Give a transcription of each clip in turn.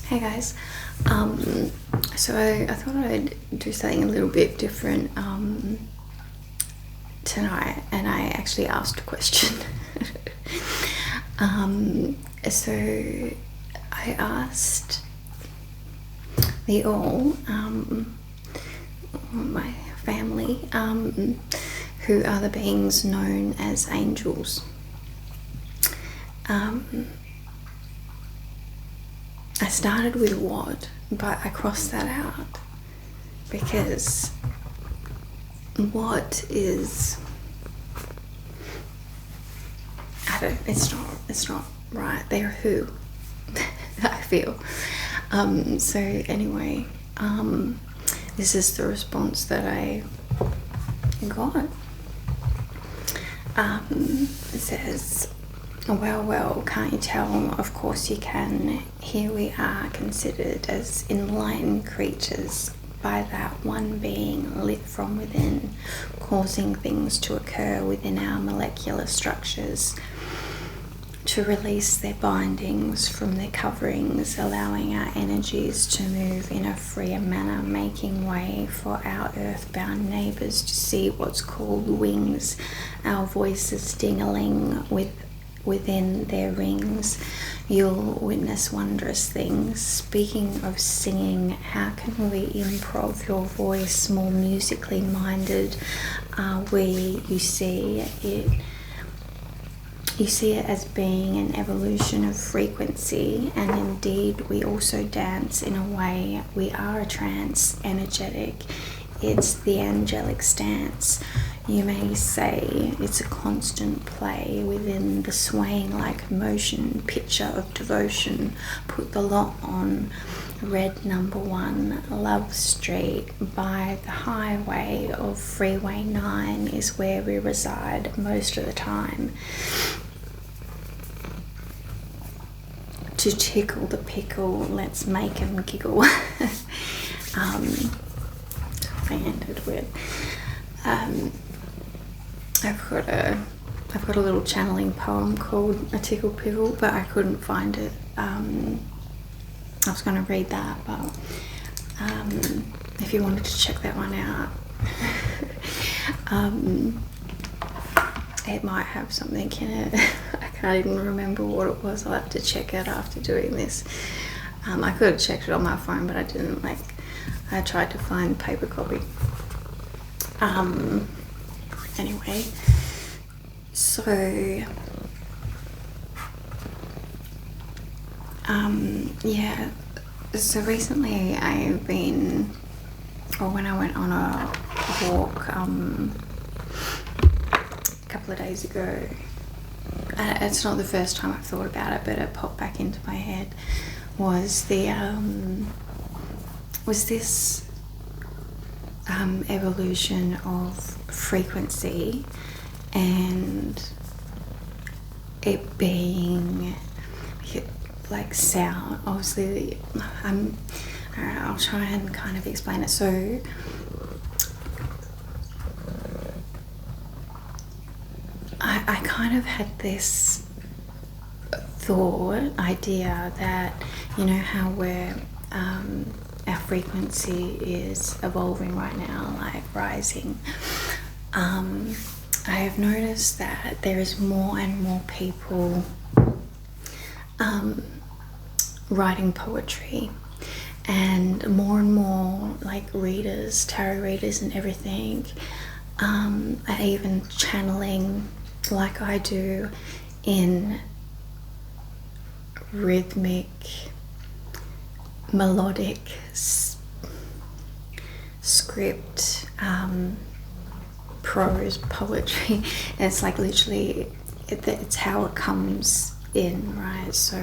Hey guys, so I thought I'd do something a little bit different tonight, and I actually asked a question. So I asked the all, my family, who are the beings known as angels. I started with what, but I crossed that out because what is, it's not right. They're who, I feel. So anyway, this is the response that I got. It says, well, can't you tell? Of course you can. Here we are, considered as enlightened creatures by that one being lit from within, causing things to occur within our molecular structures, to release their bindings from their coverings, allowing our energies to move in a freer manner, making way for our earthbound neighbours to see what's called wings, our voices ding-a-ling within their rings. You'll witness wondrous things. Speaking of singing, how can we improv your voice more musically minded? You see it as being an evolution of frequency, and indeed we also dance in a way. We are a trance, energetic. It's the angelic stance. You may say it's a constant play within the swaying like motion, picture of devotion. Put the lot on. Red number 1, Love Street by the highway of Freeway 9 is where we reside most of the time. To tickle the pickle, let's make 'em giggle. I ended with I've got a little channeling poem called A Tickle Pickle, but I couldn't find it. I was going to read that, but if you wanted to check that one out, it might have something in it. I can't even remember what it was. I'll have to check it after doing this. I could have checked it on my phone, but I didn't. I tried to find paper copy. Anyway, so yeah, so recently I've been, or when I went on a walk a couple of days ago, it's not the first time I've thought about it, but it popped back into my head, was this evolution of frequency, and it being like sound. Obviously, I'll try and kind of explain it. So I kind of had this idea that, you know how our frequency is evolving right now, like rising. I have noticed that there is more and more people writing poetry, and more like readers, tarot readers and everything, are even channeling like I do in rhythmic, melodic script, prose poetry. And it's like literally it's how it comes in, right? So,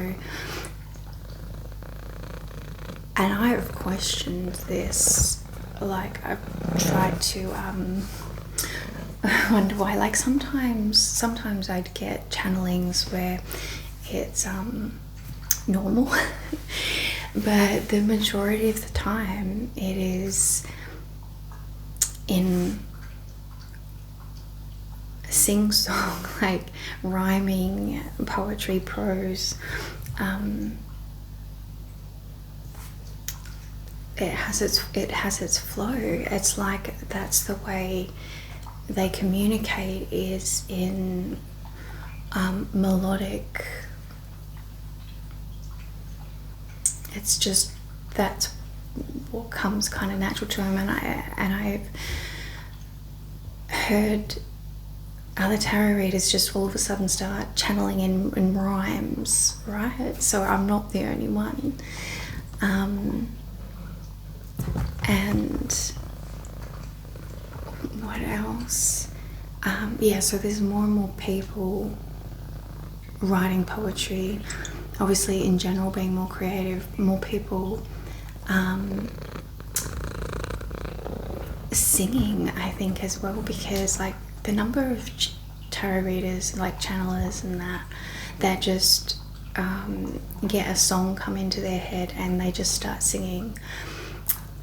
and I have questioned this, like I've tried to wonder why. Like sometimes I'd get channelings where it's normal but the majority of the time it is in sing-song, like rhyming, poetry, prose, it has its flow. It's like that's the way they communicate, is in melodic. It's just that's what comes kind of natural to them, and I've heard other tarot readers just all of a sudden start channeling in rhymes, right? So I'm not the only one. And what else? So there's more and more people writing poetry, obviously in general being more creative, more people singing, I think, as well, because like the number of tarot readers, like channelers and that just get a song come into their head and they just start singing.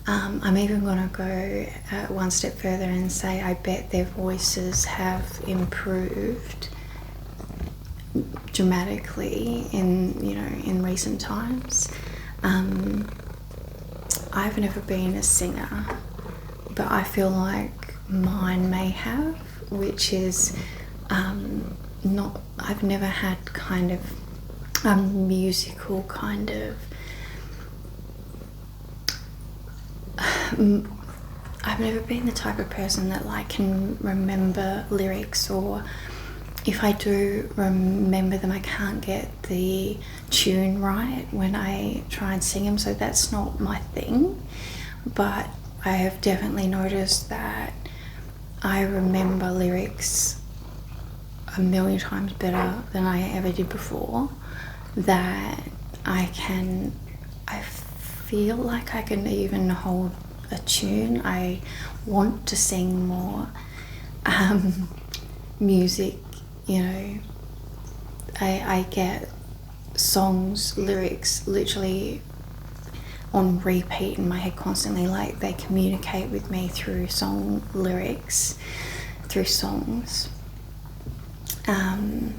I'm even going to go one step further and say I bet their voices have improved dramatically in recent times. I've never been a singer, but I feel like mine may have, which is not. I've never had kind of a musical kind of. I've never been the type of person that like can remember lyrics, or if I do remember them, I can't get the tune right when I try and sing them, so that's not my thing. But I have definitely noticed that I remember lyrics a million times better than I ever did before, that I feel like I can even hold a tune. I want to sing more music, I get songs, lyrics literally on repeat in my head constantly, like they communicate with me through song lyrics, through songs. And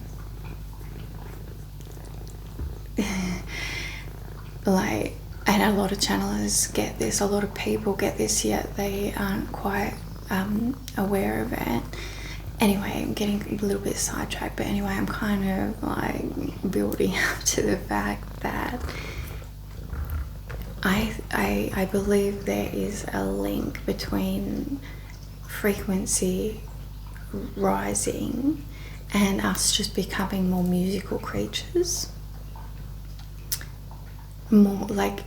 a lot of channelers get this, a lot of people get this, yet they aren't quite aware of it. Anyway, I'm getting a little bit sidetracked, but anyway, I'm kind of like building up to the fact that I believe there is a link between frequency rising and us just becoming more musical creatures. More like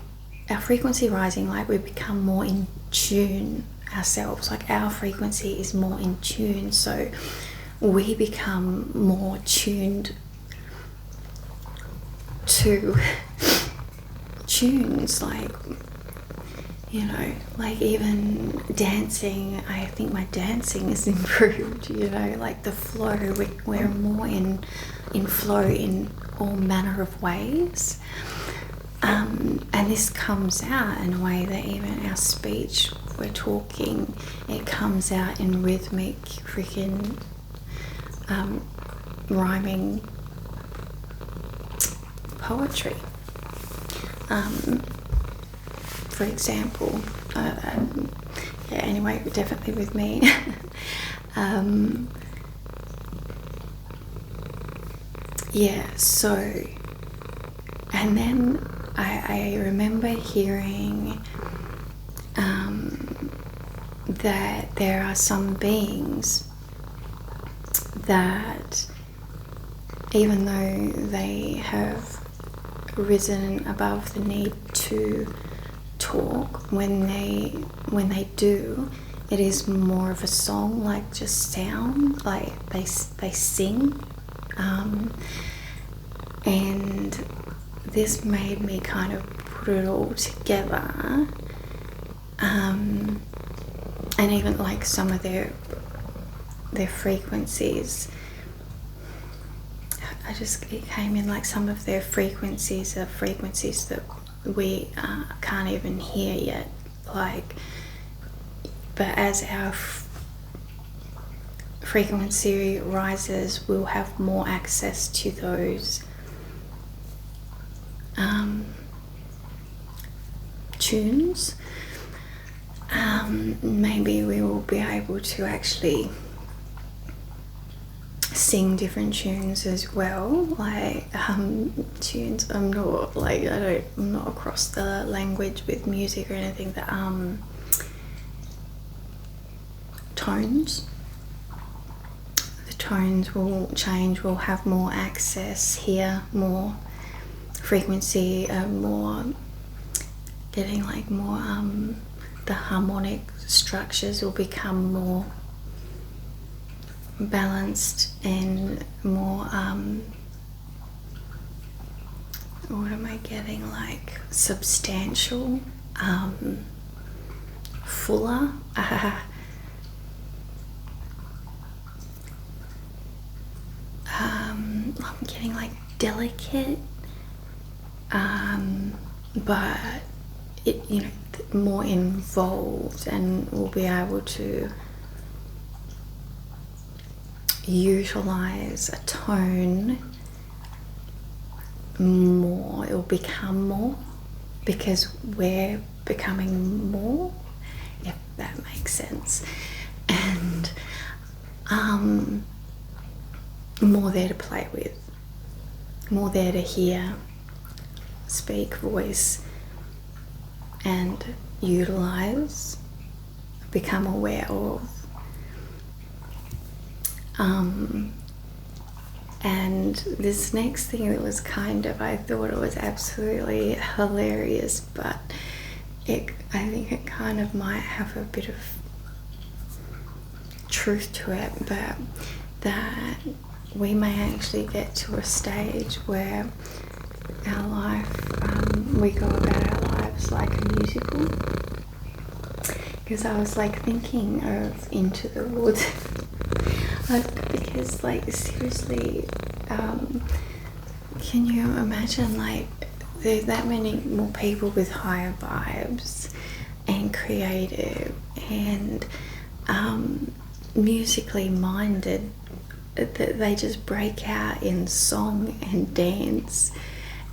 our frequency rising, like we become more in tune ourselves, like our frequency is more in tune, so we become more tuned to tunes, like like even dancing. I think my dancing is improved, like the flow, we're more in flow in all manner of ways. And this comes out in a way that even our speech, we're talking, it comes out in rhythmic freaking rhyming poetry. For example, anyway, definitely with me. So, and then I remember hearing that there are some beings that, even though they have risen above the need to talk, when they do, it is more of a song, like just sound, like they sing, and this made me kind of put it all together, and even like some of their frequencies, it came in like some of their frequencies are frequencies that we can't even hear yet, like, but as our frequency rises, we'll have more access to those tunes. maybe we will be able to actually sing different tunes as well, like tunes. I'm not across the language with music or anything. That tones. The tones will change. We'll have more access here, more frequency, more getting like more. The harmonic structures will become more balanced and more what am I getting, like substantial, fuller, I'm getting like delicate, but it, you know, more involved, and we'll be able to utilize a tone more. It will become more because we're becoming more, if that makes sense, and more there to play with, more there to hear, speak, voice, and utilize, become aware of. And this next thing that was kind of, I thought it was absolutely hilarious, but I think it kind of might have a bit of truth to it, but that we may actually get to a stage where our life, we go about our lives like a musical. Because I was like thinking of Into the Woods. Because like seriously, can you imagine, like there's that many more people with higher vibes and creative and musically minded, that they just break out in song and dance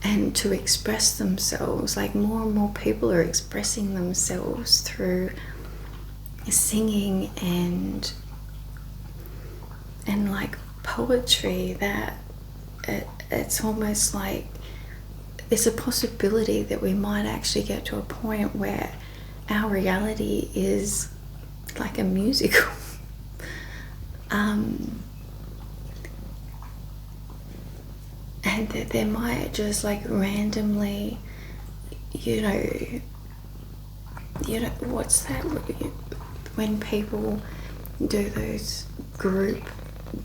and to express themselves. Like more and more people are expressing themselves through singing and like poetry, that it's almost like there's a possibility that we might actually get to a point where our reality is like a musical. And that there might just like randomly, you know, what's that when people do those group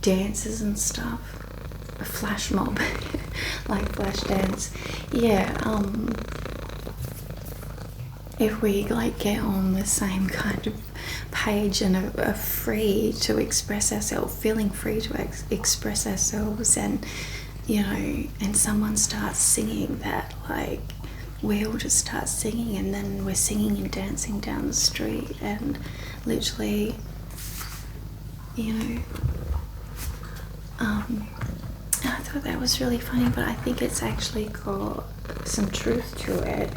dances and stuff, a flash mob, like flash dance, if we like get on the same kind of page and are free to express ourselves, feeling free to express ourselves, and you know, and someone starts singing that, like we all just start singing, and then we're singing and dancing down the street, and literally, you know, I thought that was really funny, but I think it's actually got some truth to it,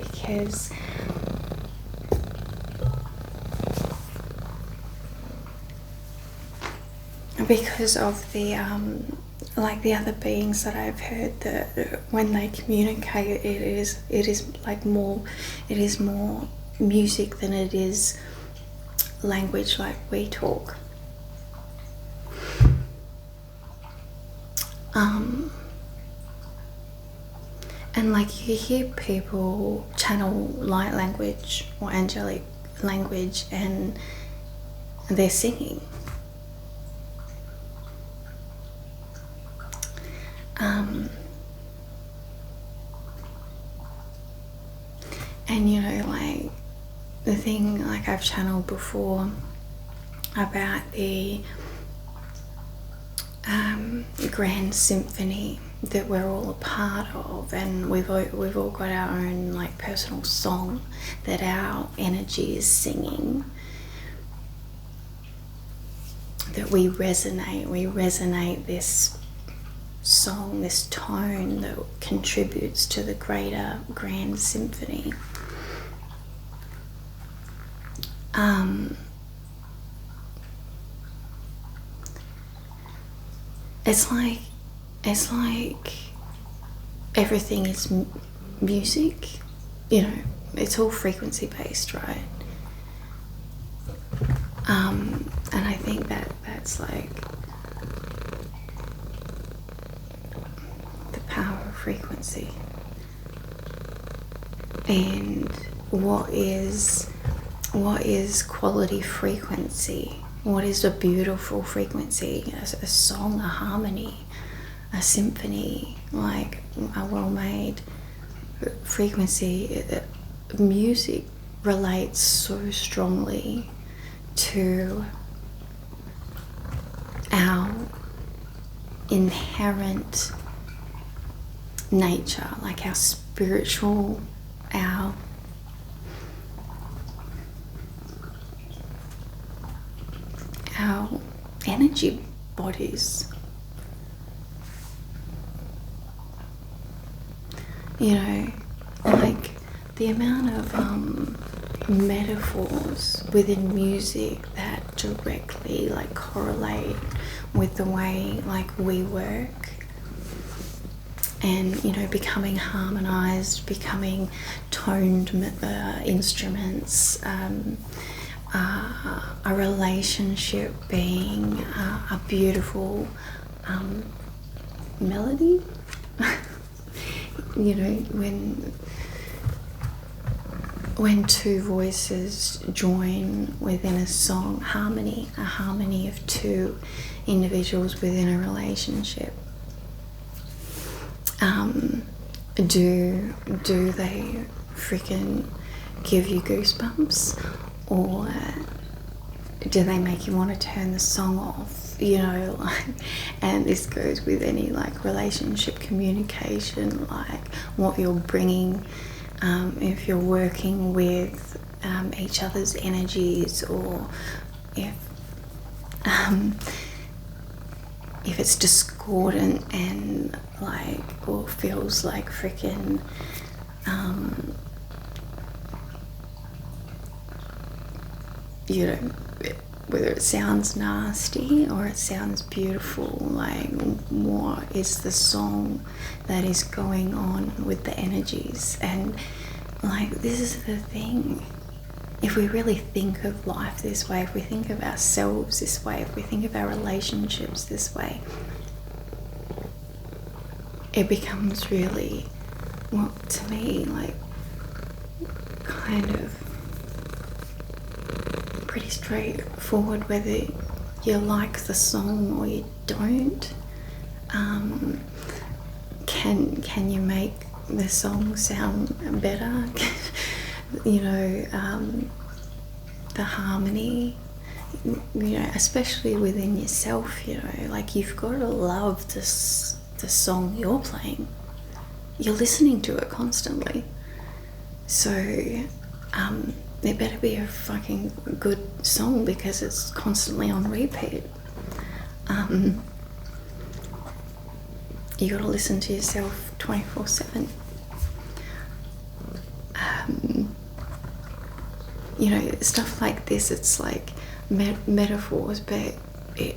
because of the like the other beings that I've heard, that when they communicate, it is more music than it is language like we talk. And like you hear people channel light language or angelic language, and they're singing. And you know, like the thing, like I've channeled before about the grand symphony that we're all a part of, and we've all got our own like personal song that our energy is singing, that we resonate this song, this tone that contributes to the greater grand symphony. it's like everything is music, you know, it's all frequency based, right? And I think that's like the power of frequency. And what is quality frequency? What is a beautiful frequency? A song, a harmony, a symphony, like a well-made frequency. Music relates so strongly to our inherent nature, like our spiritual, our energy bodies. You know, like the amount of metaphors within music that directly like correlate with the way like we work, and you know, becoming harmonized, becoming toned instruments, a relationship being a beautiful melody. You know, when two voices join within a song, harmony, a harmony of two individuals within a relationship, do they freaking give you goosebumps, or do they make you want to turn the song off? You know, like, and this goes with any like relationship communication, like what you're bringing, if you're working with each other's energies, or if it's discordant and like, or feels like freaking you know, whether it sounds nasty or it sounds beautiful, like what is the song that is going on with the energies? And like, this is the thing, if we really think of life this way, if we think of ourselves this way, if we think of our relationships this way, it becomes really, well, to me, like kind of pretty straightforward whether you like the song or you don't. Can you make the song sound better? You know, the harmony, you know, especially within yourself, you know, like you've got to love the song you're playing. You're listening to it constantly. So, it better be a fucking good song because it's constantly on repeat. You gotta listen to yourself 24/7. You know, stuff like this, it's like metaphors, but it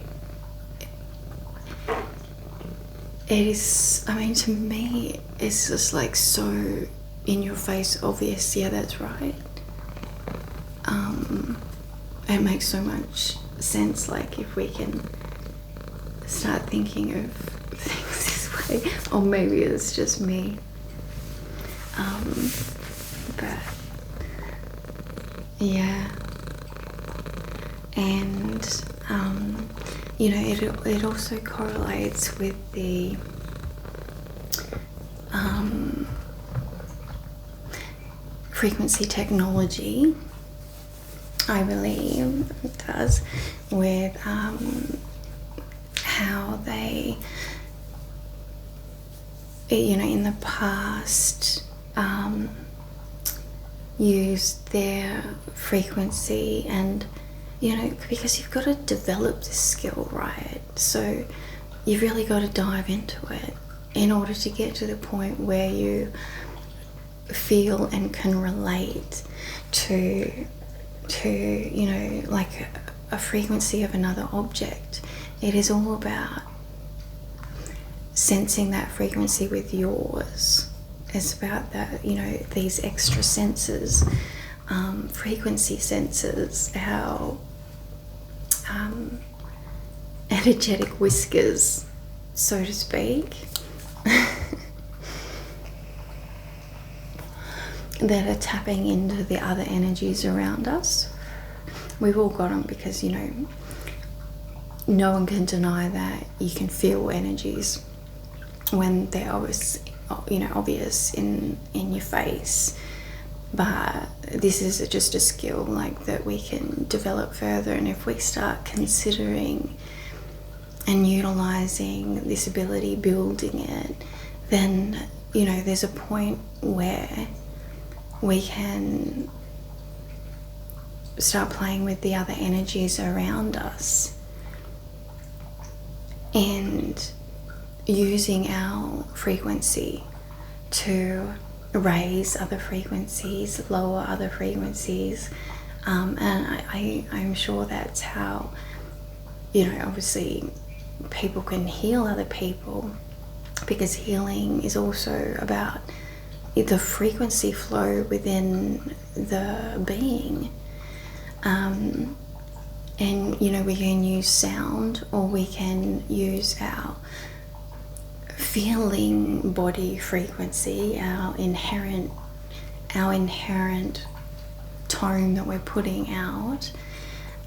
is, I mean, to me, it's just like so in your face obvious. Yeah, that's right. It makes so much sense, like if we can start thinking of things this way, or maybe it's just me, but yeah. And you know, it also correlates with the frequency technology, I believe it does, with how they, you know, in the past used their frequency, and you know, because you've got to develop this skill, right? So you've really got to dive into it in order to get to the point where you feel and can relate to to, you know, like a frequency of another object. It is all about sensing that frequency with yours. It's about that, you know, these extra senses, frequency senses, our energetic whiskers, so to speak, that are tapping into the other energies around us. We've all got them because, you know, no one can deny that you can feel energies when they're obvious, you know, obvious in your face. But this is just a skill like that we can develop further, and if we start considering and utilizing this ability, building it, then, you know, there's a point where we can start playing with the other energies around us and using our frequency to raise other frequencies, lower other frequencies, and I'm sure that's how, you know, obviously people can heal other people, because healing is also about the frequency flow within the being. And, you know, we can use sound, or we can use our feeling body frequency, our inherent tone that we're putting out.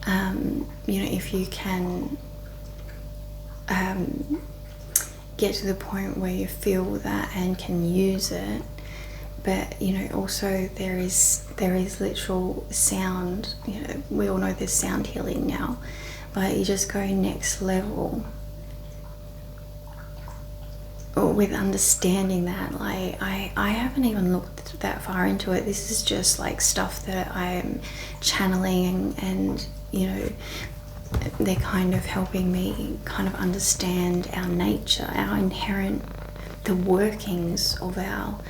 You know, if you can get to the point where you feel that and can use it. But, you know, also there is literal sound. You know, we all know there's sound healing now, but you just go next level, or with understanding that. Like, I haven't even looked that far into it. This is just like stuff that I'm channeling, and you know, they're kind of helping me kind of understand our nature, our inherent, the workings of our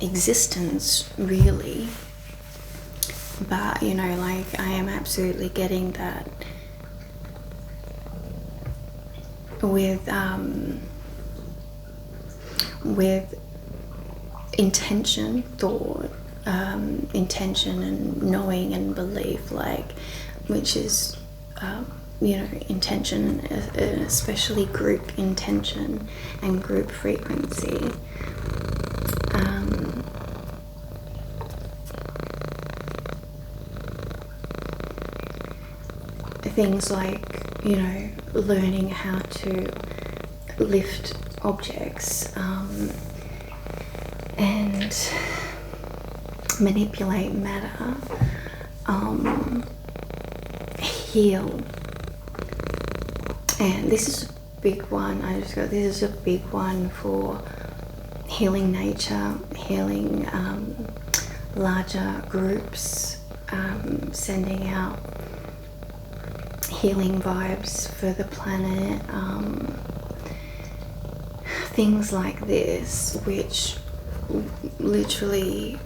existence, really. But, you know, like, I am absolutely getting that with intention, thought, intention and knowing and belief, like, which is you know, intention, especially group intention and group frequency. Things like, you know, learning how to lift objects and manipulate matter, heal. And this is a big one. This is a big one for healing nature, healing larger groups, sending out healing vibes for the planet, things like this, which literally,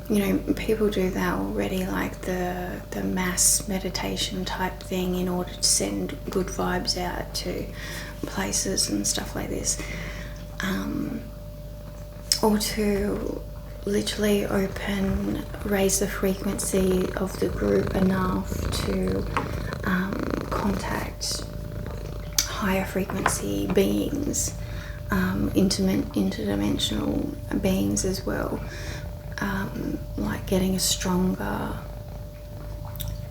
you know, people do that already, like the mass meditation type thing, in order to send good vibes out to places and stuff like this, or to literally raise the frequency of the group enough to contact higher frequency beings, interdimensional beings as well, like getting a stronger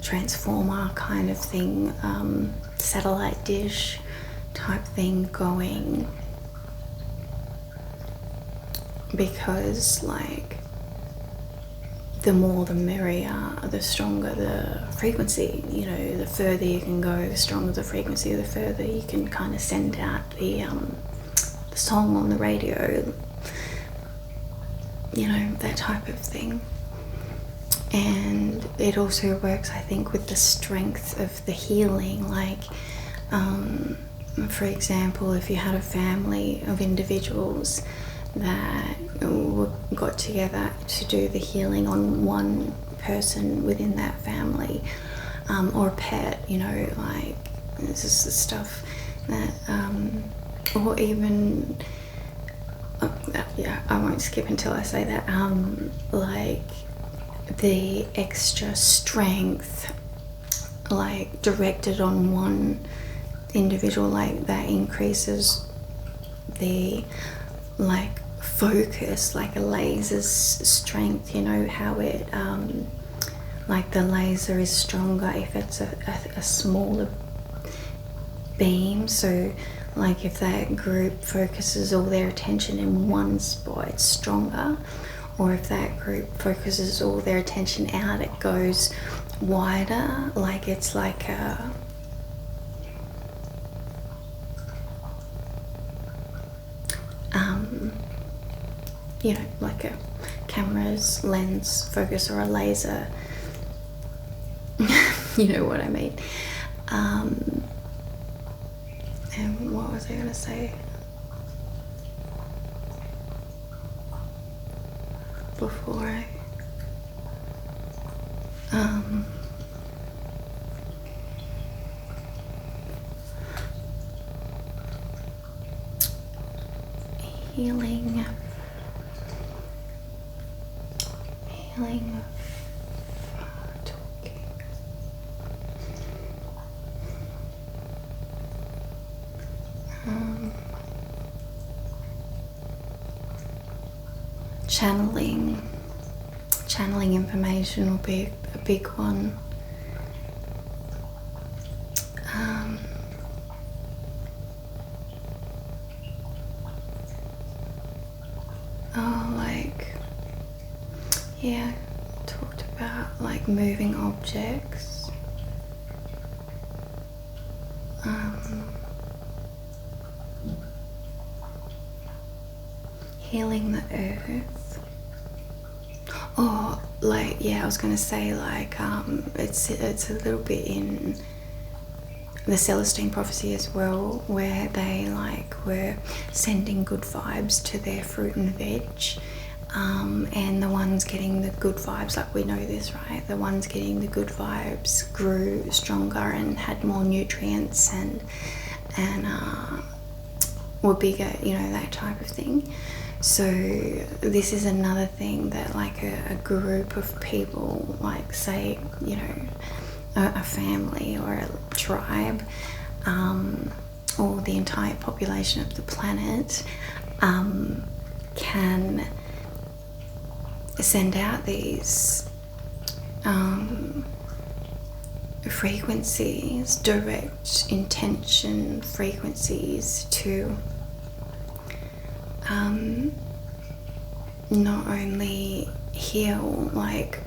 transformer kind of thing, satellite dish type thing going. Because, like, the more the merrier, the stronger the frequency. You know, the further you can go, the stronger the frequency, the further you can kind of send out the song on the radio, you know, that type of thing. And it also works, I think, with the strength of the healing. Like, for example, if you had a family of individuals that got together to do the healing on one person within that family, or a pet, you know, like this is the stuff that, or even, yeah, I won't skip until I say that, like the extra strength, like directed on one individual, like that increases the like focus, like a laser's strength, you know how it like the laser is stronger if it's a smaller beam. So like if that group focuses all their attention in one spot, it's stronger, or if that group focuses all their attention out, it goes wider. Like it's like a you know, like a camera's lens focus or a laser. You know what I mean. And what was I gonna say before I healing of talking. Channeling information will be a big one. Yeah, talked about like moving objects. Healing the earth. Oh, like, yeah, I was gonna say, like, it's a little bit in the Celestine prophecy as well, where they like were sending good vibes to their fruit and veg. And the ones getting the good vibes, like we know this, right? The ones getting the good vibes grew stronger and had more nutrients and were bigger, you know, that type of thing. So this is another thing that like a group of people, like say, you know, a family or a tribe, or the entire population of the planet, can send out these frequencies, direct intention frequencies to not only heal, like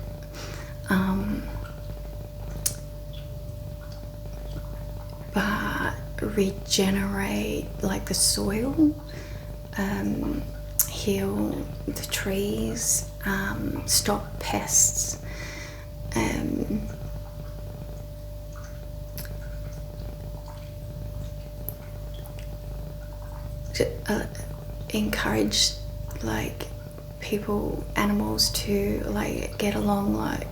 but regenerate like the soil, heal the trees, stop pests, encourage like people, animals to like get along, like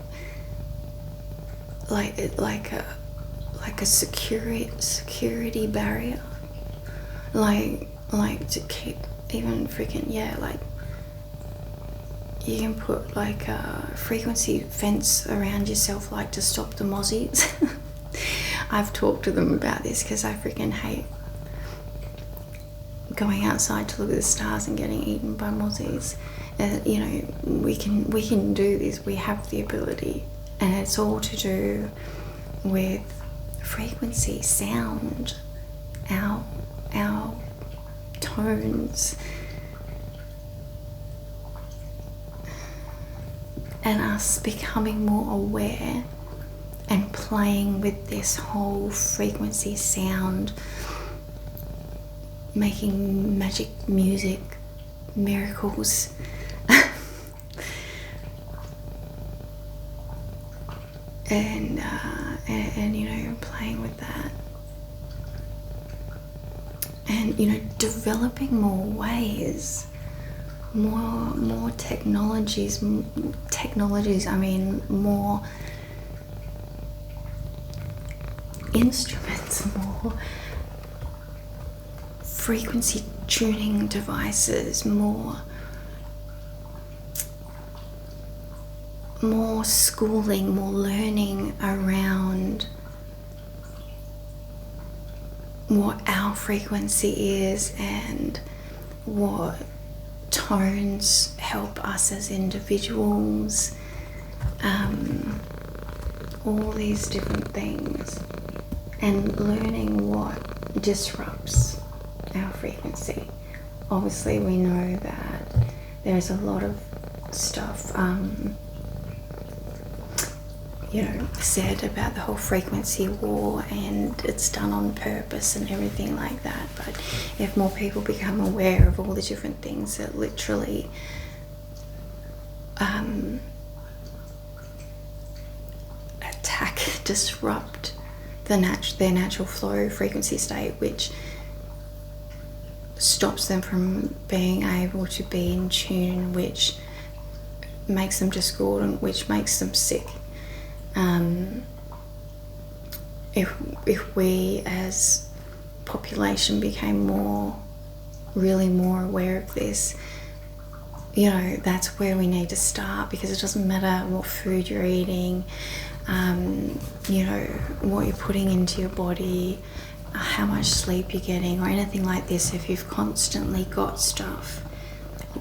a security barrier, like to keep even freaking, yeah, like you can put like a frequency fence around yourself, like to stop the mozzies. I've talked to them about this because I freaking hate going outside to look at the stars and getting eaten by mozzies. You know, we can do this. We have the ability, and it's all to do with frequency, sound, our tones, and us becoming more aware and playing with this whole frequency, sound, making magic music, miracles. And you know, playing with that, and you know, developing more ways more technologies, I mean more instruments, more frequency tuning devices, more schooling, more learning around what our frequency is and what tones help us as individuals, all these different things, and learning what disrupts our frequency. Obviously we know that there's a lot of stuff said about the whole frequency war, and it's done on purpose and everything like that. But if more people become aware of all the different things that literally attack, disrupt their natural flow frequency state, which stops them from being able to be in tune, which makes them discordant, which makes them sick. If we as population became really more aware of this, that's where we need to start, because it doesn't matter what food you're eating, what you're putting into your body, how much sleep you're getting, or anything like this. If you've constantly got stuff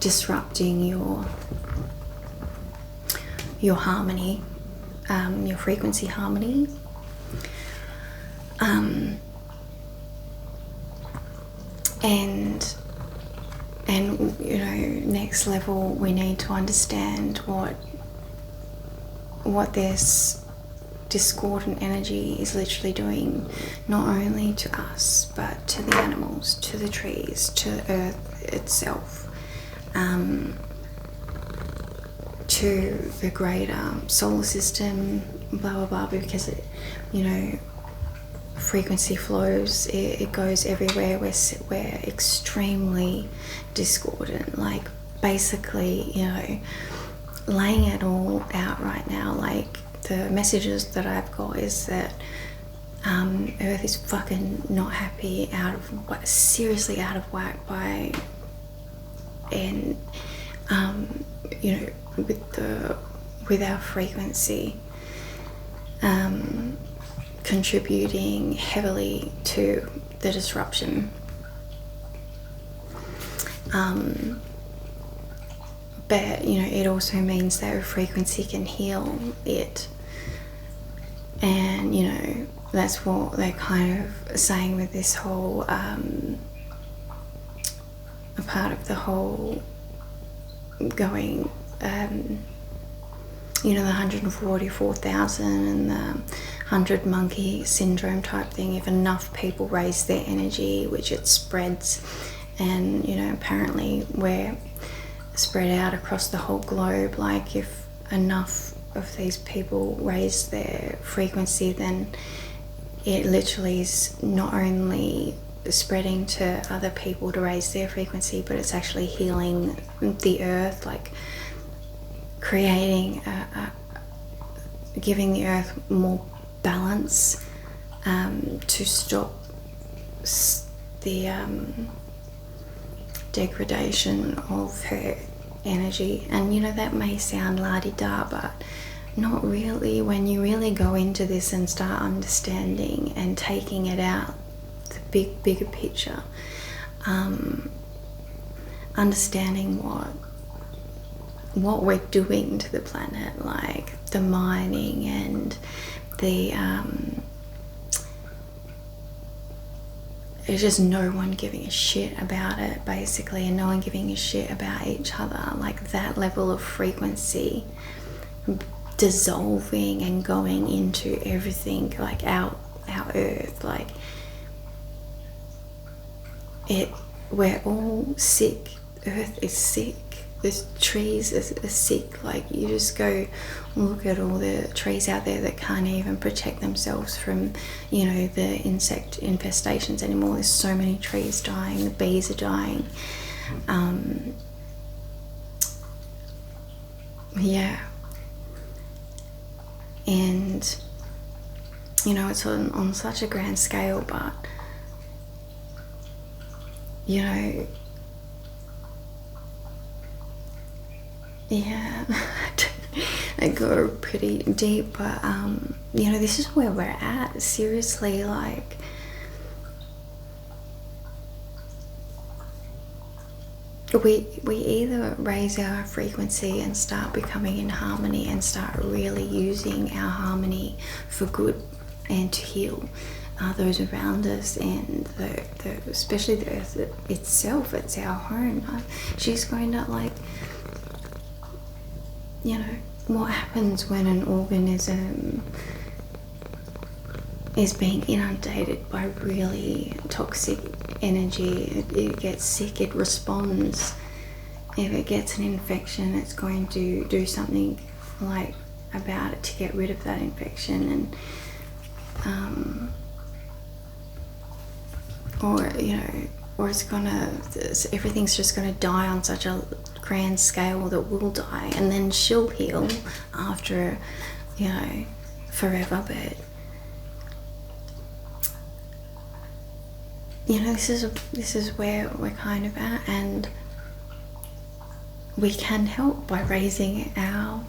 disrupting your harmony, your frequency harmony, and next level, we need to understand what this discordant energy is literally doing, not only to us but to the animals, to the trees, to the earth itself, to the greater solar system, blah blah blah, because frequency flows, it goes everywhere. We're extremely discordant, like basically laying it all out right now. Like the messages that I've got is that Earth is fucking not happy, seriously out of whack with our frequency, contributing heavily to the disruption. But it also means that a frequency can heal it, and that's what they're kind of saying with this whole a part of the whole going the 144,000 and the 100 monkey syndrome type thing. If enough people raise their energy, which it spreads, and apparently we're spread out across the whole globe. Like if enough of these people raise their frequency, then it literally is not only spreading to other people to raise their frequency, but it's actually healing the earth, like creating giving the earth more balance, to stop the degradation of her energy. And that may sound la-di-da, but not really. When you really go into this and start understanding and taking it out, the bigger picture, understanding what we're doing to the planet, like the mining and the it's just no one giving a shit about it, basically, and no one giving a shit about each other. Like that level of frequency dissolving and going into everything, like our earth, like we're all sick. Earth is sick. The trees are sick. Like you just go look at all the trees out there that can't even protect themselves from the insect infestations anymore. There's so many trees dying. The bees are dying. yeah. And you know, it's on such a grand scale, but you know, yeah, they go pretty deep, but you know, this is where we're at. Seriously, like, we either raise our frequency and start becoming in harmony and start really using our harmony for good and to heal those around us, and especially the earth itself. It's our home. She's going to, like, you know, what happens when an organism is being inundated by really toxic energy. It gets sick, it responds. If it gets an infection, it's going to do something like about it to get rid of that infection, and or you know, or it's gonna, everything's just gonna die on such a grand scale that we'll die, and then she'll heal after, you know, forever. But you know, this is where we're kind of at, and we can help by raising our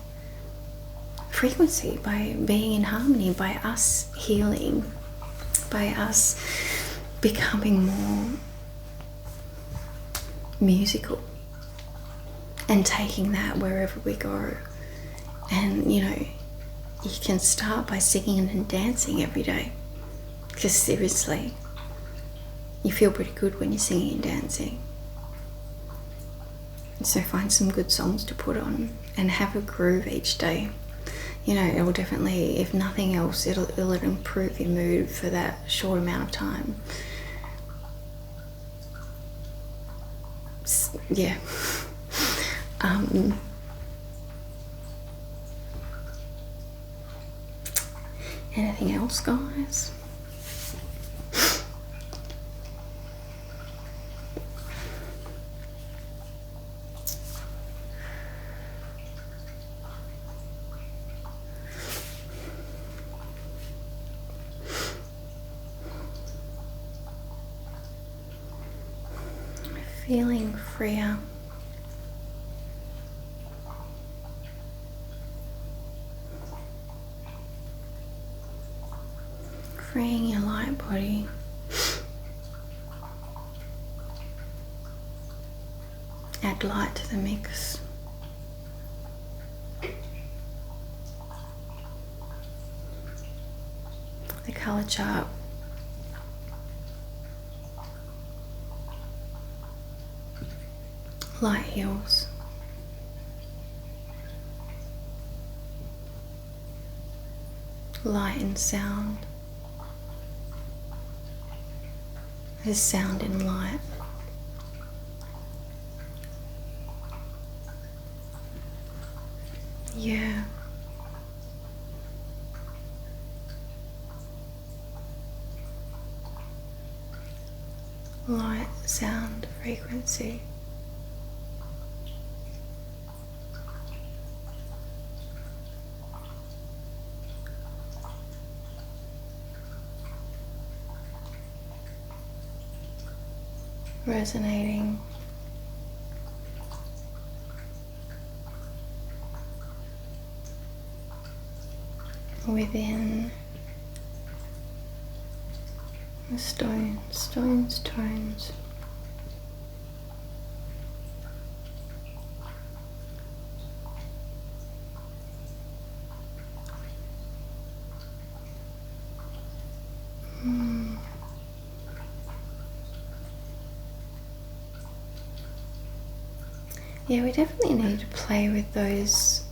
frequency, by being in harmony, by us healing, by us becoming more musical and taking that wherever we go. And you know, you can start by singing and dancing every day, because seriously, you feel pretty good when you're singing and dancing. So find some good songs to put on and have a groove each day. You know, it will definitely, if nothing else, it'll improve your mood for that short amount of time. Yeah. Anything else, guys? Feeling freer. Freeing your light body. Add light to the mix. The color chart. Light heals. Light and sound. There's sound in light. Yeah. Light, sound, frequency. Resonating. Within the stones, tones. Yeah, we definitely need to play with those,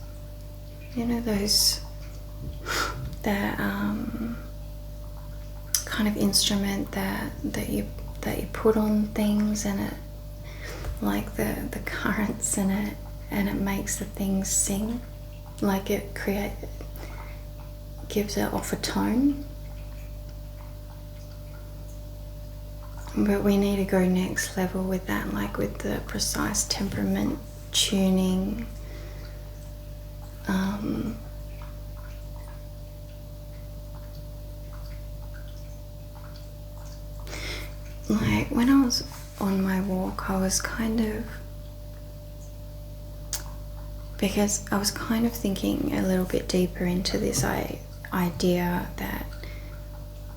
you know, those, that kind of instrument that you put on things, and it, like the currents in it, and it makes the things sing, like it gives it off a tone. But we need to go next level with that, like with the precise temperament tuning, like when I was on my walk, I was kind of, because I was kind of thinking a little bit deeper into this idea that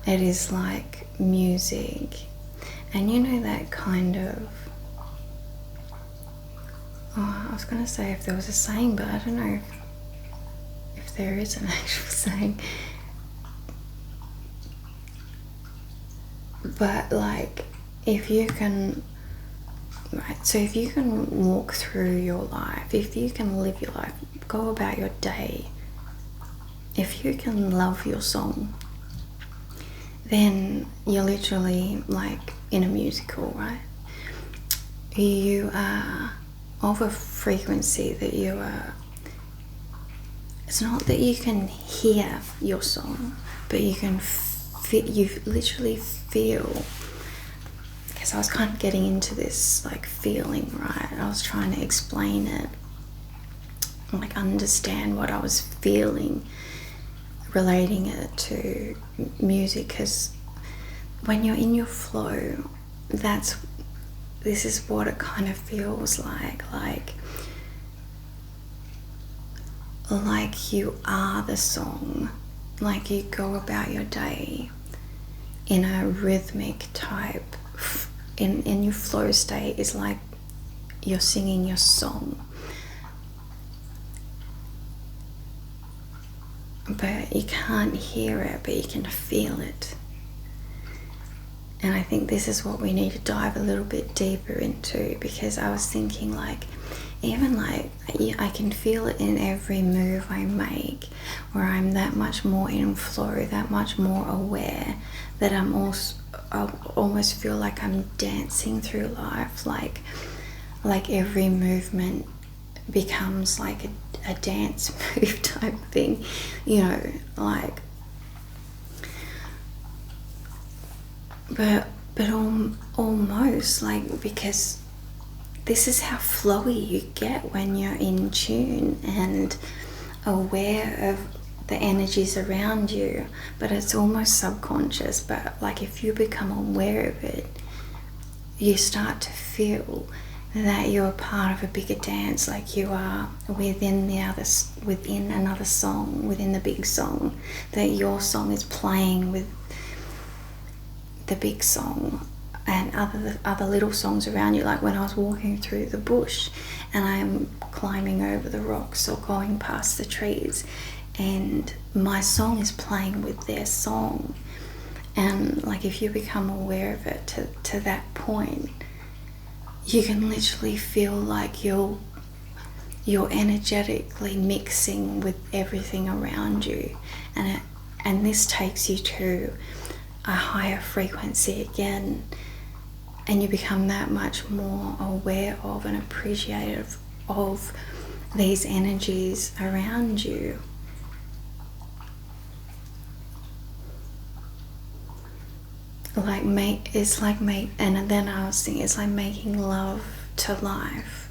it is like music, and you know that kind of, I was going to say if there was a saying, but I don't know if there is an actual saying, but like if you can, right, so if you can walk through your life, if you can live your life, go about your day, if you can love your song, then you're literally like in a musical, right? You are of a frequency that you are, it's not that you can hear your song, but you can you literally feel, because I was kind of getting into this like feeling, right? I was trying to explain it, like understand what I was feeling, relating it to music, because when you're in your flow, this is what it kind of feels like you are the song, like you go about your day in a rhythmic type, in your flow state, is like you're singing your song, but you can't hear it, but you can feel it. And I think this is what we need to dive a little bit deeper into, because I was thinking like, even like I can feel it in every move I make, where I'm that much more in flow, that much more aware, that I almost feel like I'm dancing through life, like every movement becomes like a dance move type thing, you know, like, but almost like, because this is how flowy you get when you're in tune and aware of the energies around you, but it's almost subconscious. But like if you become aware of it, you start to feel that you're part of a bigger dance, like you are within another song, within the big song, that your song is playing with the big song and other little songs around you. Like when I was walking through the bush and I'm climbing over the rocks or going past the trees, and my song is playing with their song, and like if you become aware of it to that point, you can literally feel like you're energetically mixing with everything around you, and this takes you to a higher frequency again, and you become that much more aware of and appreciative of these energies around you. And then I was thinking, it's like making love to life,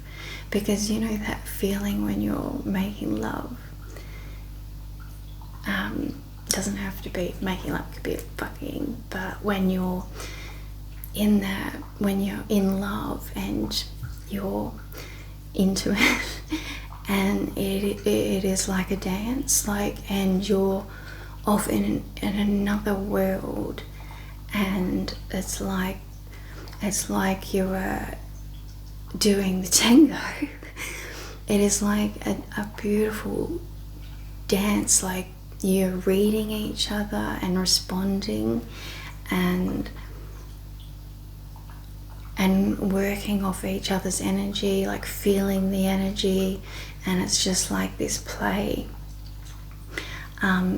because you know that feeling when you're making love, doesn't have to be making love, could be fucking, but when you're in that, when you're in love and you're into it and it is like a dance, like, and you're off in another world, and it's like you are doing the tango. It is like a beautiful dance, like you're reading each other and responding and working off each other's energy, like feeling the energy, and it's just like this play,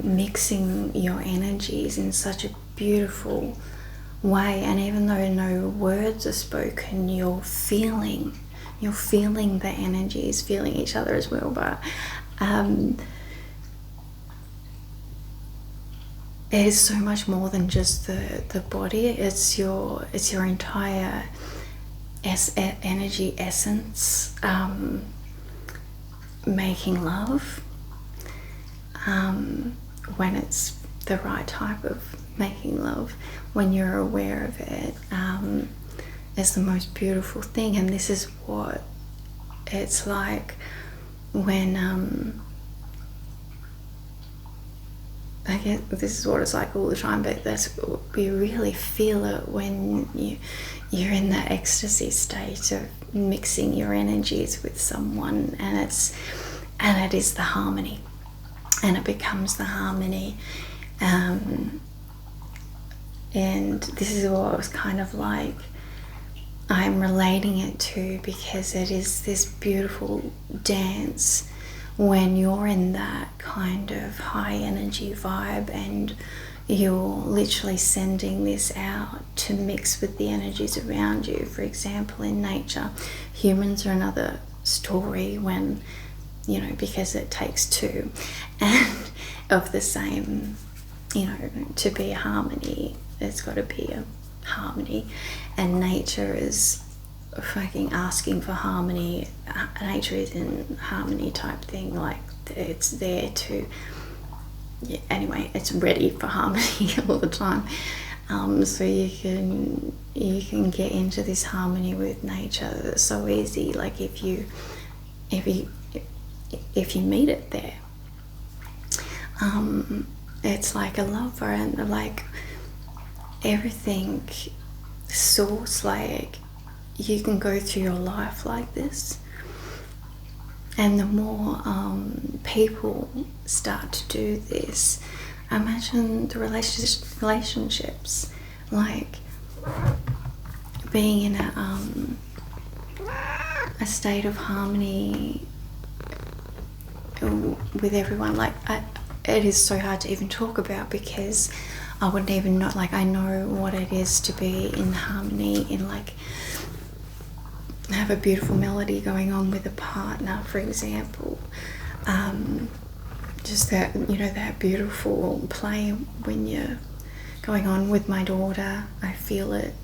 mixing your energies in such a beautiful way. And even though no words are spoken, you're feeling the energies, feeling each other as well. But it is so much more than just the body. It's your entire energy essence, making love. when it's the right type of making love, when you're aware of it, is the most beautiful thing. And this is what it's like when I guess this is what it's like all the time, but you really feel it when you're in that ecstasy state of mixing your energies with someone, and it is the harmony, and it becomes the harmony. And this is what I was kind of like, I'm relating it to, because it is this beautiful dance when you're in that kind of high energy vibe, and you're literally sending this out to mix with the energies around you. For example, in nature, humans are another story, when, because it takes two and of the same, to be a harmony, there's got to be a harmony. And nature is fucking asking for harmony. Nature is in harmony type thing, like it's there to, anyway, it's ready for harmony all the time. So you can get into this harmony with nature. It's so easy, like if you meet it there. It's like a lover, and like everything source, like you can go through your life like this, and the more people start to do this, imagine the relationships, like being in a state of harmony with everyone. Like it is so hard to even talk about, because I wouldn't even know, like I know what it is to be in harmony, in like have a beautiful melody going on with a partner, for example. Just that, that beautiful play when you're going on with my daughter, I feel it.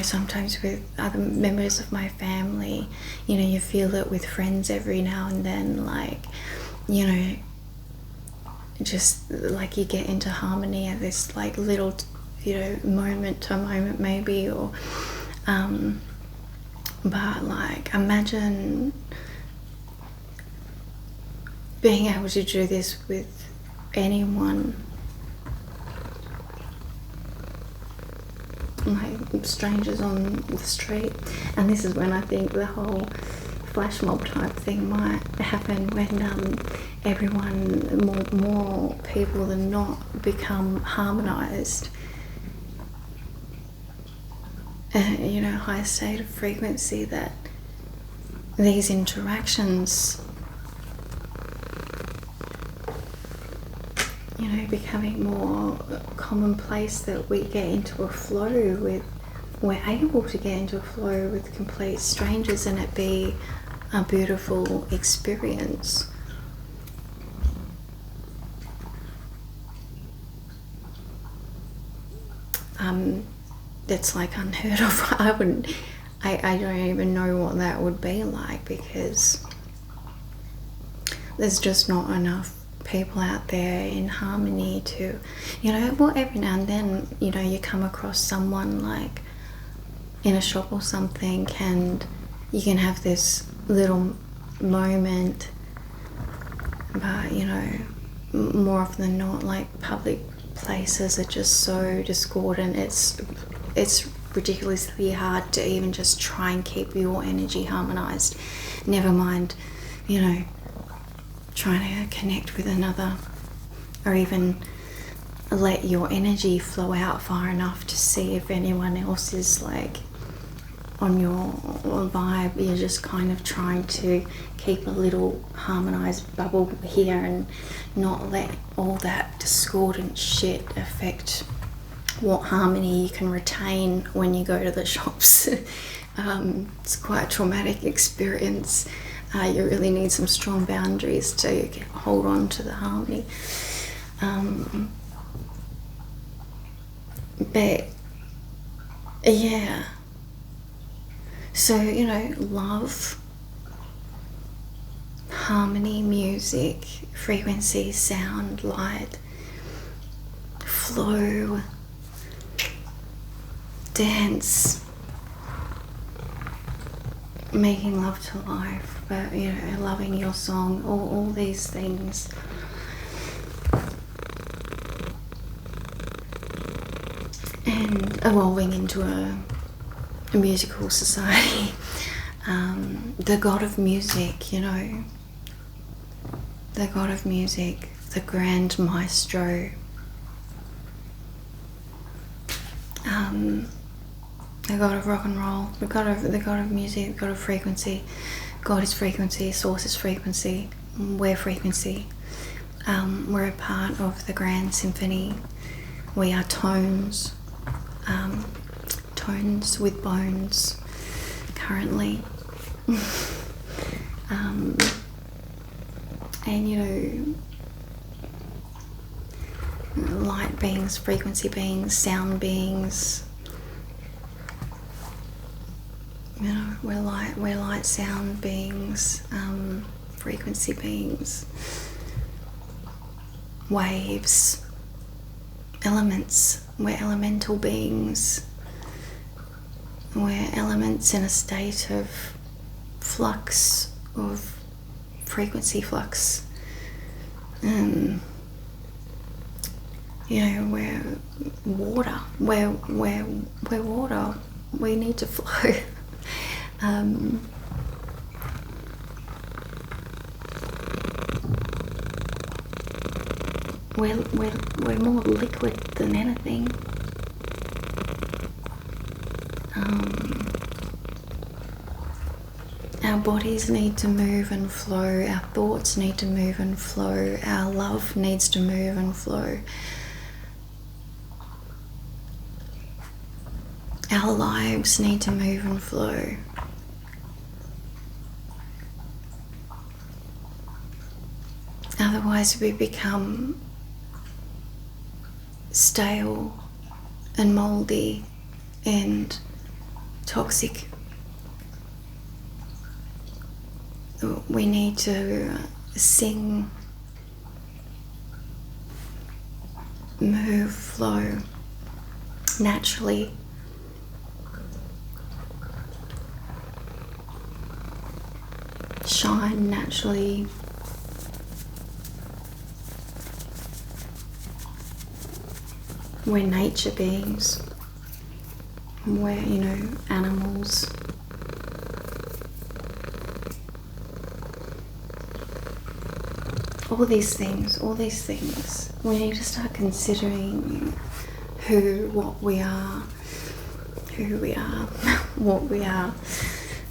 Sometimes with other members of my family, you feel it with friends every now and then, like, just like you get into harmony at this like little, moment to moment maybe, or but like imagine being able to do this with anyone, like strangers on the street. And this is when I think the whole flash mob type thing might happen, when everyone, more people than not, become harmonized, high state of frequency, that these interactions, becoming more commonplace, that we get into a flow with, we're able to get into a flow with complete strangers, and it be a beautiful experience. That's like unheard of. I don't even know what that would be like, because there's just not enough people out there in harmony to, every now and then, you come across someone like in a shop or something, and you can have this little moment, but more often than not, like public places are just so discordant. It's ridiculously hard to even just try and keep your energy harmonized, never mind trying to connect with another, or even let your energy flow out far enough to see if anyone else is like on your vibe. You're just kind of trying to keep a little harmonized bubble here, and not let all that discordant shit affect what harmony you can retain when you go to the shops. It's quite a traumatic experience. You really need some strong boundaries to hold on to the harmony. But yeah, so love, harmony, music, frequency, sound, light, flow, dance, making love to life, but loving your song, all these things. And evolving into a musical society. The god of music, the god of music, the grand maestro, the god of rock and roll, the god of music, the god of frequency. God is frequency, source is frequency, we're frequency. We're a part of the grand symphony. We are tones, tones with bones currently. And light beings, frequency beings, sound beings. We're light sound beings, frequency beings, waves, elements. We're elemental beings. We're elements in a state of flux, of frequency flux. We're water. We're water. We need to flow. We're more liquid than anything. Our bodies need to move and flow, our thoughts need to move and flow, our love needs to move and flow. Our lives need to move and flow. Otherwise we become stale and mouldy and toxic. We need to sing, move, flow naturally. Shine naturally. We're nature beings. We're, animals. All these things. We need to start considering what we are, what we are.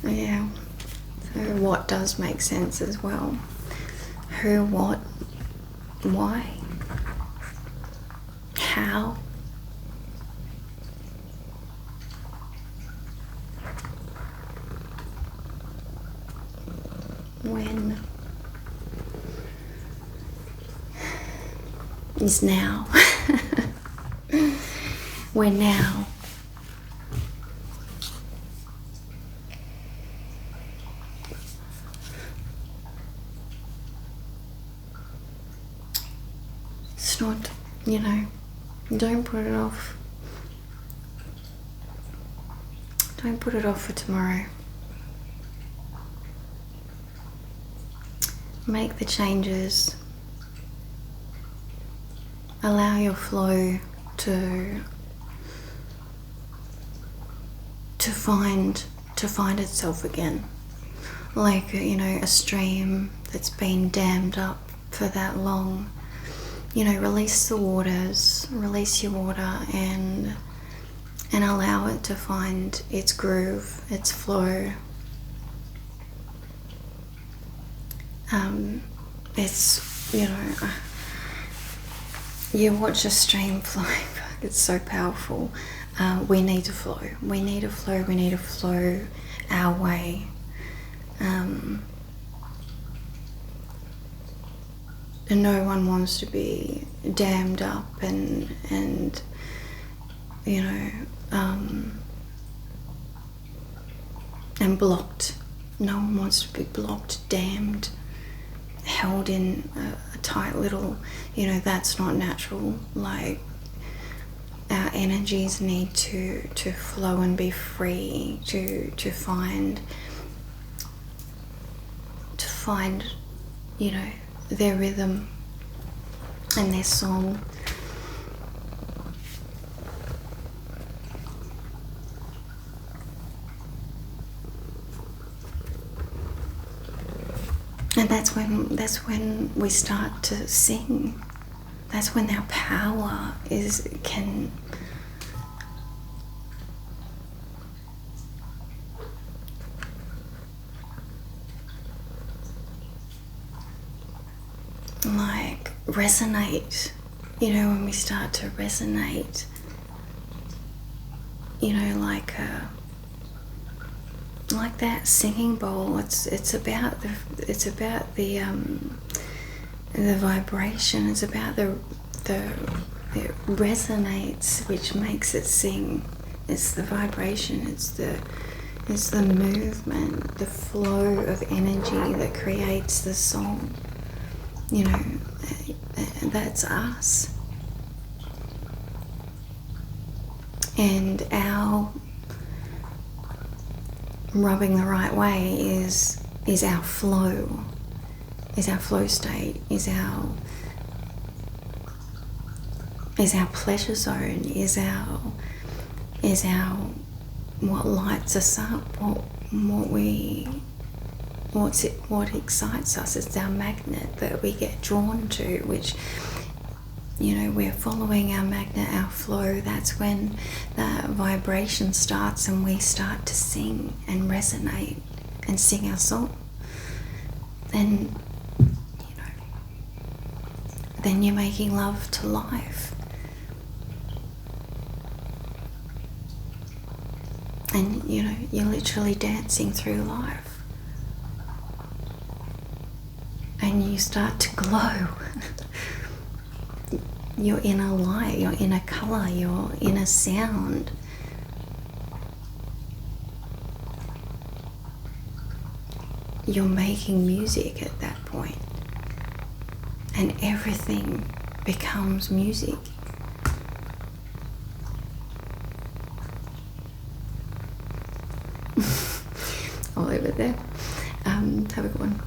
Yeah. So what does make sense as well. Who, what, why, how. When is now. We're now. It's not, don't put it off. Don't put it off for tomorrow. Make the changes. Allow your flow to find itself again. Like, a stream that's been dammed up for that long. Release the waters, release your water and allow it to find its groove, its flow. It's, you watch a stream flowing, it's so powerful. We need to flow. We need to flow our way. And no one wants to be dammed up and blocked. No one wants to be blocked, dammed, held in a tight little, that's not natural. Like, our energies need to flow and be free, to find their rhythm and their song. And that's when we start to sing. That's when our power can like resonate. When we start to resonate, like that singing bowl. It's about the vibration. It's about it resonates, which makes it sing. It's the vibration. It's the movement, the flow of energy that creates the song. That's us. And our rubbing the right way is our flow, state, is our pleasure zone, is our what lights us up, what excites us. It's our magnet that we get drawn to, which we're following our magnet, our flow. That's when that vibration starts and we start to sing and resonate and sing our song. Then you're making love to life. And you're literally dancing through life. And you start to glow. Your inner light, your inner colour, your inner sound. You're making music at that point. And everything becomes music. I'll leave it there. Have a good one.